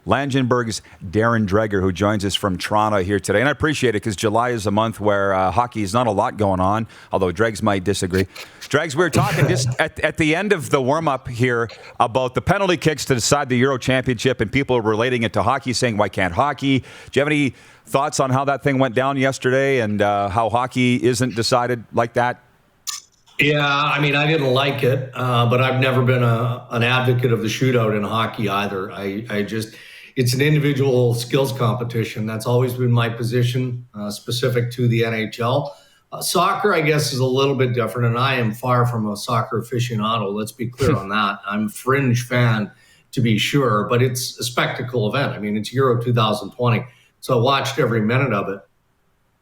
Langenberg's Darren Dreger, who joins us from Toronto here today. And I appreciate it because July is a month where hockey is not a lot going on, although Dregs might disagree. Dregs, we were talking just at the end of the warm-up here about the penalty kicks to decide the Euro Championship, and people are relating it to hockey, saying, why can't hockey? Do you have any thoughts on how that thing went down yesterday and how hockey isn't decided like that? Yeah, I mean, I didn't like it, but I've never been an advocate of the shootout in hockey either. It's an individual skills competition. That's always been my position, specific to the NHL. Soccer, I guess, is a little bit different, and I am far from a soccer aficionado. Let's be clear on that. I'm a fringe fan, to be sure, but it's a spectacle event. I mean, it's Euro 2020, so I watched every minute of it.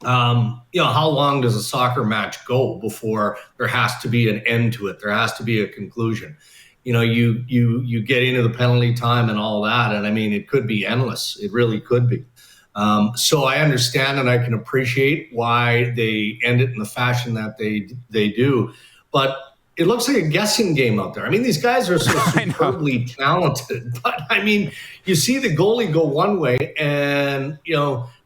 How long does a soccer match go before there has to be an end to it? There has to be a conclusion. You get into the penalty time and all that, and I mean, it could be endless. It really could be. So I understand and I can appreciate why they end it in the fashion that they do, but it looks like a guessing game out there. I mean, these guys are so superbly talented, but I mean, you see the goalie go one way and,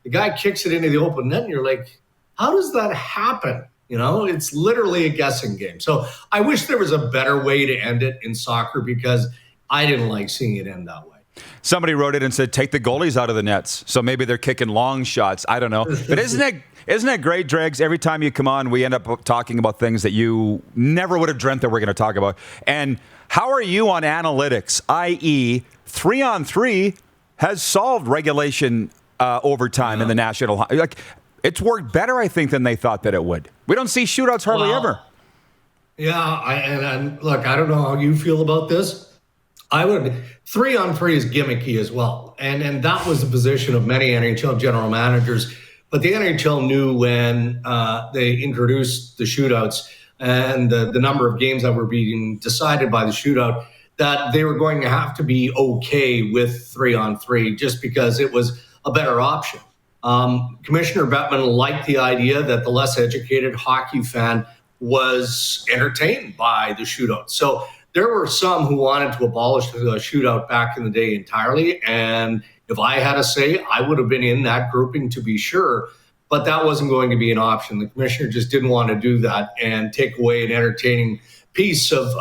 the guy kicks it into the open net and you're like, how does that happen? It's literally a guessing game. So I wish there was a better way to end it in soccer because I didn't like seeing it end that way. Somebody wrote it and said, take the goalies out of the nets. So maybe they're kicking long shots. I don't know. But isn't it great, Dregs? Every time you come on, we end up talking about things that you never would have dreamt that we're going to talk about. And how are you on analytics, i.e. 3-on-3 has solved regulation overtime in the National Hockey. It's worked better, I think, than they thought that it would. We don't see shootouts hardly ever. Yeah, look, I don't know how you feel about this. 3-on-3 is gimmicky as well. And that was the position of many NHL general managers. But the NHL knew when they introduced the shootouts and the number of games that were being decided by the shootout, that they were going to have to be okay with 3-on-3 just because it was a better option. Commissioner Bettman liked the idea that the less educated hockey fan was entertained by the shootout. So there were some who wanted to abolish the shootout back in the day entirely. And if I had to say, I would have been in that grouping to be sure, but that wasn't going to be an option. The commissioner just didn't want to do that and take away an entertaining piece of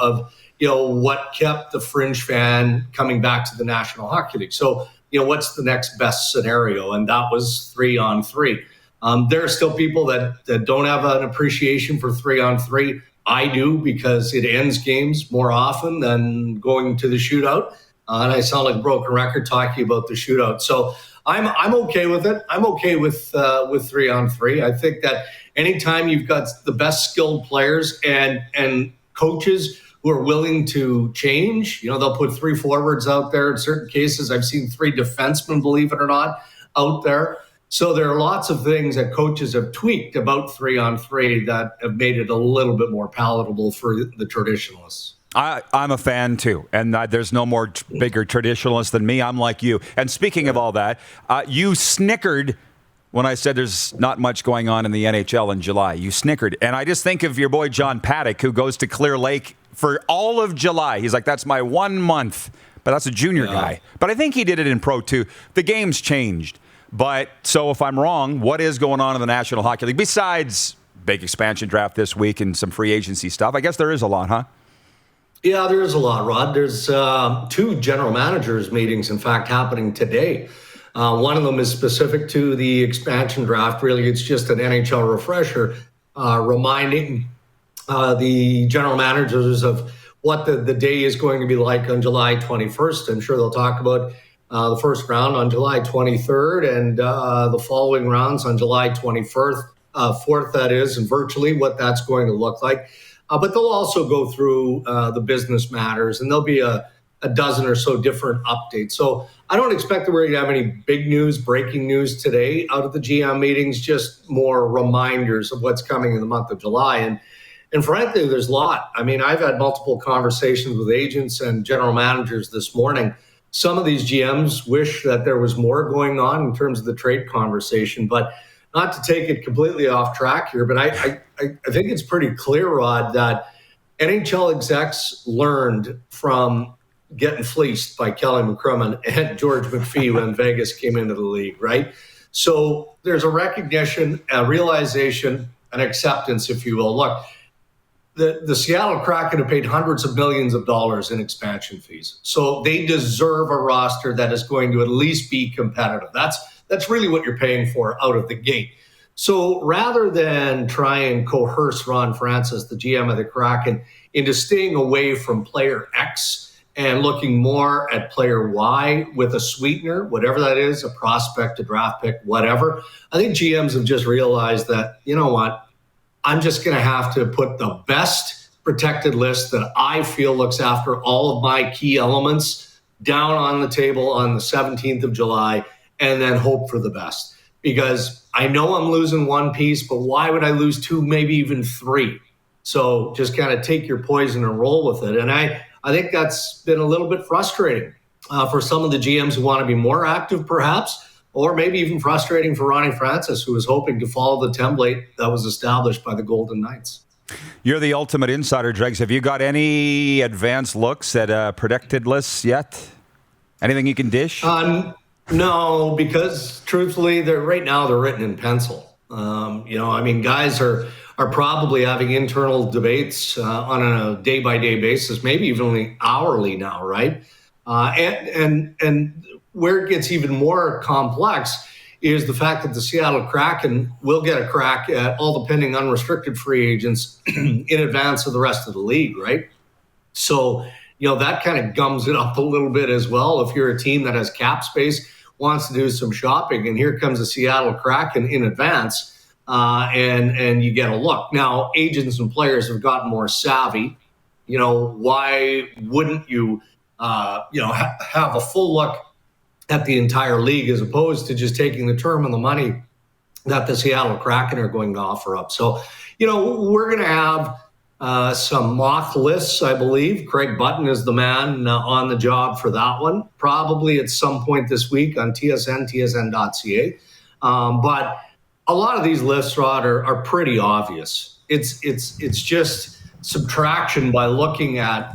what kept the fringe fan coming back to the National Hockey League. So, what's the next best scenario? And that was 3-on-3. There are still people that don't have an appreciation for 3-on-3. I do because it ends games more often than going to the shootout. And I sound like a broken record talking about the shootout. So I'm okay with it. I'm okay with 3-on-3. I think that anytime you've got the best skilled players and coaches who are willing to change, they'll put 3 forwards out there. In certain cases, I've seen 3 defensemen, believe it or not, out there. So there are lots of things that coaches have tweaked about 3-on-3 that have made it a little bit more palatable for the traditionalists. I'm a fan too, and there's no more bigger traditionalist than me. I'm like you. And speaking of all that, you snickered when I said there's not much going on in the NHL in July. You snickered. And I just think of your boy John Paddock, who goes to Clear Lake for all of July. He's like, that's my 1 month. But that's a junior guy. But I think he did it in Pro too. The game's changed. But so if I'm wrong, what is going on in the National Hockey League besides big expansion draft this week and some free agency stuff? I guess there is a lot, huh? Yeah, there is a lot, Rod. There's 2 general managers meetings, in fact, happening today. One of them is specific to the expansion draft. Really, it's just an NHL refresher, reminding the general managers of what the day is going to be like on July 21st. I'm sure they'll talk about the first round on July 23rd and the following rounds on July 21st, 4th, that is, and virtually what that's going to look like. But they'll also go through the business matters, and there'll be a dozen or so different updates. So I don't expect that we're going to have any big news, breaking news today out of the GM meetings, just more reminders of what's coming in the month of July. And frankly, there's a lot. I mean, I've had multiple conversations with agents and general managers this morning. Some of these GMs wish that there was more going on in terms of the trade conversation, but not to take it completely off track here, but I think it's pretty clear, Rod, that NHL execs learned from getting fleeced by Kelly McCrimmon and George McPhee when Vegas came into the league, right? So there's a recognition, a realization, an acceptance, if you will. Look, the Seattle Kraken have paid hundreds of millions of dollars in expansion fees. So they deserve a roster that is going to at least be competitive. That's really what you're paying for out of the gate. So rather than try and coerce Ron Francis, the GM of the Kraken, into staying away from player X and looking more at player Y with a sweetener, whatever that is, a prospect, a draft pick, whatever, I think GMs have just realized that, you know what, I'm just going to have to put the best protected list that I feel looks after all of my key elements down on the table on the 17th of July and then hope for the best. Because I know I'm losing one piece, but why would I lose two, maybe even three? So just kind of take your poison and roll with it. And I think that's been a little bit frustrating for some of the GMs who want to be more active, perhaps, or maybe even frustrating for Ronnie Francis, who was hoping to follow the template that was established by the Golden Knights. You're the ultimate insider, Dregs. Have you got any advanced looks at predicted lists yet? Anything you can dish? No, because truthfully, right now they're written in pencil. Guys are probably having internal debates on a day-by-day basis, maybe even only hourly now, right? And where it gets even more complex is the fact that the Seattle Kraken will get a crack at all the pending unrestricted free agents in advance of the rest of the league, right? So, that kind of gums it up a little bit as well. If you're a team that has cap space, wants to do some shopping, and here comes the Seattle Kraken in advance, and you get a look. Now, agents and players have gotten more savvy. Why wouldn't you, have a full look at the entire league as opposed to just taking the term and the money that the Seattle Kraken are going to offer up? So, we're going to have some mock lists, I believe. Craig Button is the man on the job for that one, probably at some point this week on tsn.ca. But a lot of these lists, Rod, are pretty obvious. It's just subtraction by looking at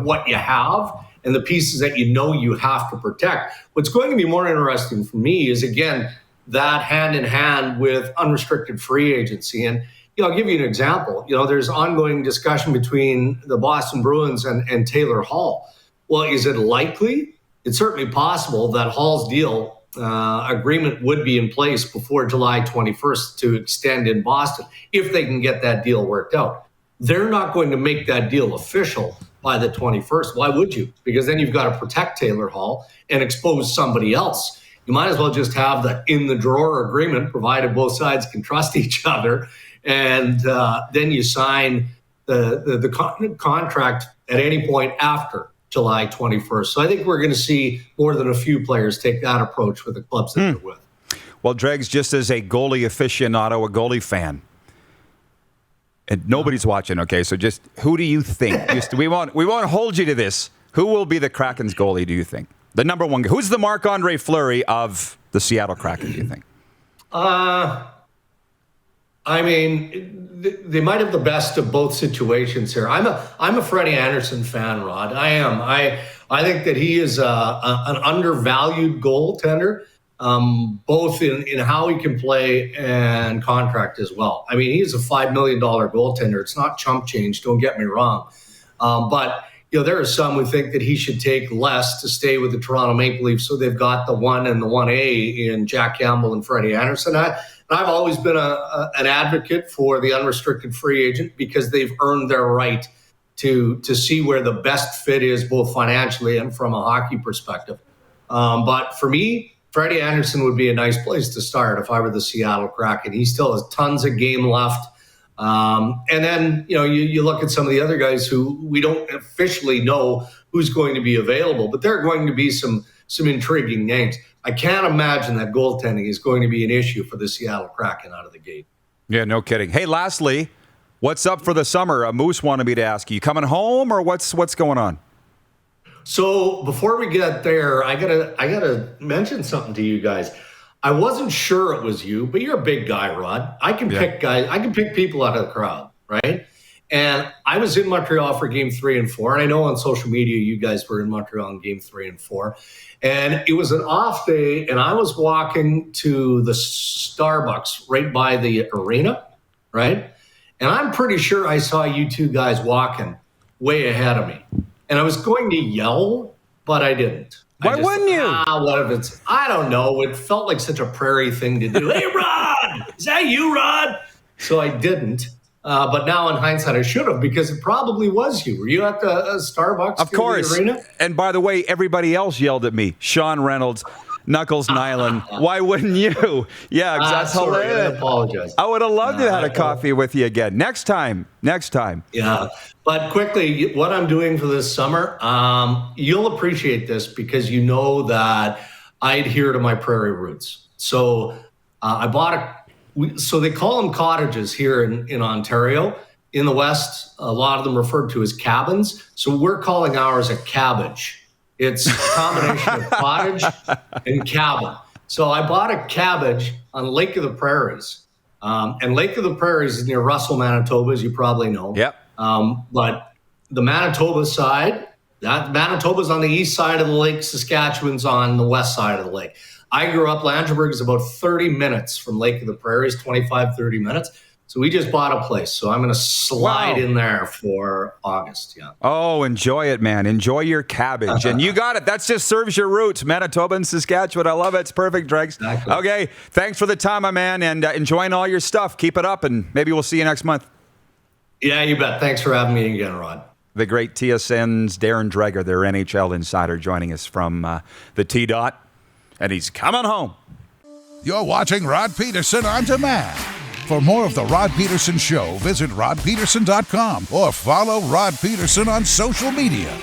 what you have and the pieces that you have to protect. What's going to be more interesting for me is, again, that hand in hand with unrestricted free agency. And I'll give you an example. There's ongoing discussion between the Boston Bruins and Taylor Hall. Well, is it likely? It's certainly possible that Hall's deal agreement would be in place before July 21st to extend in Boston, if they can get that deal worked out. They're not going to make that deal official by the 21st. Why would you? Because then you've got to protect Taylor Hall and expose somebody else. You might as well just have the in-the-drawer agreement, provided both sides can trust each other. And then you sign the contract at any point after July 21st. So I think we're going to see more than a few players take that approach with the clubs that they're with. Well, Dregs, just as a goalie aficionado, a goalie fan, and nobody's watching, okay? So just who do you think? We won't hold you to this. Who will be the Kraken's goalie, do you think? The number one guy. Who's the Marc-Andre Fleury of the Seattle Kraken, do you think? They might have the best of both situations here. I'm a Freddie Andersen fan, Rod. I am. I think that he is an undervalued goaltender, both in how he can play and contract as well. He's a $5 million goaltender. It's not chump change, don't get me wrong. But there are some who think that he should take less to stay with the Toronto Maple Leafs, so they've got the 1 and the 1A in Jack Campbell and Freddie Andersen. I've always been an advocate for the unrestricted free agent because they've earned their right to see where the best fit is, both financially and from a hockey perspective. But for me, Freddie Andersen would be a nice place to start if I were the Seattle Kraken. He still has tons of game left. And then, you look at some of the other guys who we don't officially know who's going to be available, but there are going to be some intriguing names. I can't imagine that goaltending is going to be an issue for the Seattle Kraken out of the gate. Yeah, no kidding. Hey, lastly, what's up for the summer? Moose wanted me to ask you, coming home or what's going on? So before we get there, I gotta mention something to you guys. I wasn't sure it was you, but you're a big guy, Rod. I can pick guys. I can pick people out of the crowd, right? And I was in Montreal for game 3 and 4. And I know on social media, you guys were in Montreal in game 3 and 4. And it was an off day. And I was walking to the Starbucks right by the arena, right? And I'm pretty sure I saw you two guys walking way ahead of me. And I was going to yell, but I didn't. Why wouldn't you? What if it's, I don't know. It felt like such a prairie thing to do. Hey, Rod, is that you, Rod? So I didn't. But now in hindsight, I should have, because it probably was you. Were you at the Starbucks? Of course. The arena? And by the way, everybody else yelled at me. Sean Reynolds, Knuckles Nyland. Why wouldn't you? Yeah, that's sorry, hilarious. I apologize. I would have loved to have had a coffee with you again. Next time. Yeah. But quickly, what I'm doing for this summer, you'll appreciate this because you know that I adhere to my prairie roots. So I bought so they call them cottages here in Ontario. In the West, a lot of them referred to as cabins. So we're calling ours a cabbage. It's a combination of cottage and cabin. So I bought a cabbage on Lake of the Prairies. And Lake of the Prairies is near Russell, Manitoba, as you probably know. Yep. But the Manitoba side, Manitoba's on the east side of the lake, Saskatchewan's on the west side of the lake. I grew up, Langenburg is about 30 minutes from Lake of the Prairies, 25, 30 minutes. So we just bought a place. So I'm going to slide in there for August. Yeah. Oh, enjoy it, man. Enjoy your cabbage. And you got it. That just serves your roots. Manitoba and Saskatchewan. I love it. It's perfect, Dregs. Exactly. Okay. Thanks for the time, my man. And enjoying all your stuff. Keep it up. And maybe we'll see you next month. Yeah, you bet. Thanks for having me again, Rod. The great TSN's Darren Dreger, their NHL insider, joining us from the T-Dot. And he's coming home. You're watching Rod Pedersen On Demand. For more of The Rod Pedersen Show, visit rodpedersen.com or follow Rod Pedersen on social media.